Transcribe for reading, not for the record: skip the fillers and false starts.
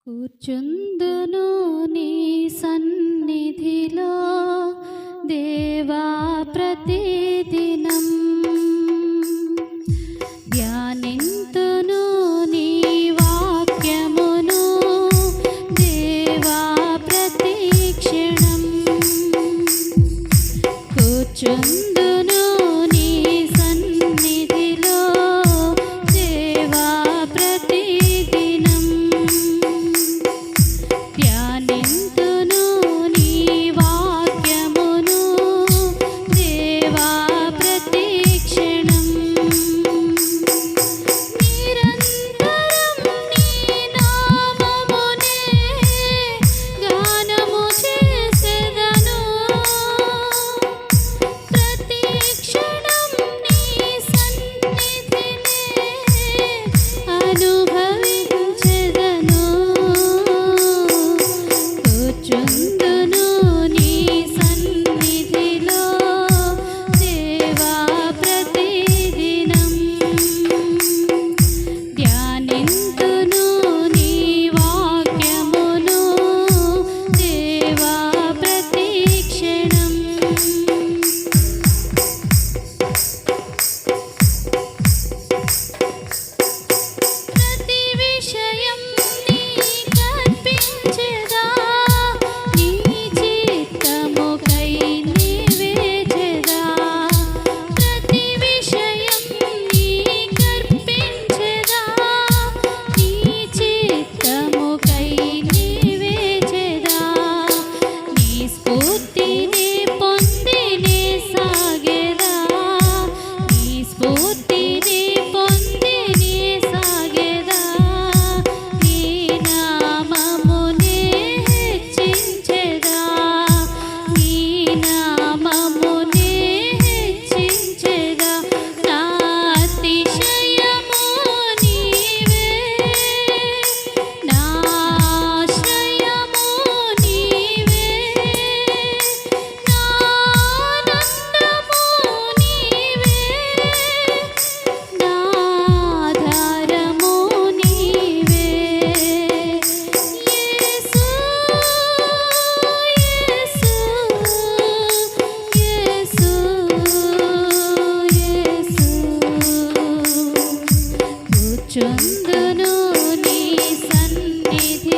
కూర్చుందును నీ సన్నిధిలో దేవా ప్రతిదినం ధ్యానింతును నీ వాక్యమును దేవా ప్రతిక్షణం కూర్చుందును నీ సన్నిధిలో దేవా ప్రతిదినం ధ్యానింతును నీ వాక్యమును దేవా ప్రతిక్షణం నిరంతరం నీ నామమునే గానము చేసెదను ప్రతిక్షణం నీ సన్నిధినే అనుభవించెదను కూర్చుందును నీ సన్నిధిలో దేవా ప్రతిదినం ధ్యానింతును నీ వాక్యమును దేవా ప్రతిక్షణం ప్రతి విషయం నీకర్పించెదా నీ చిత్తముకై నివేచెదా ప్రతి విషయం నీకర్పించెదా నీ చిత్తముకై నివేచెదా నీ స్ఫూర్తిని పొందినే సాగెదా నీ స్ఫూర్తిని పొందినే సాగెదా నీ నామమునే హెచ్చించెదా నీ నామమునే హెచ్చించెదా నా అతిశయము నీవే నా ఆశ్రయము నీవే నా ఆనందము నీవే నా ఆధారము నీవే యేసు యేసు యేసు యేసు కూర్చుందును నీ సన్నిధిలో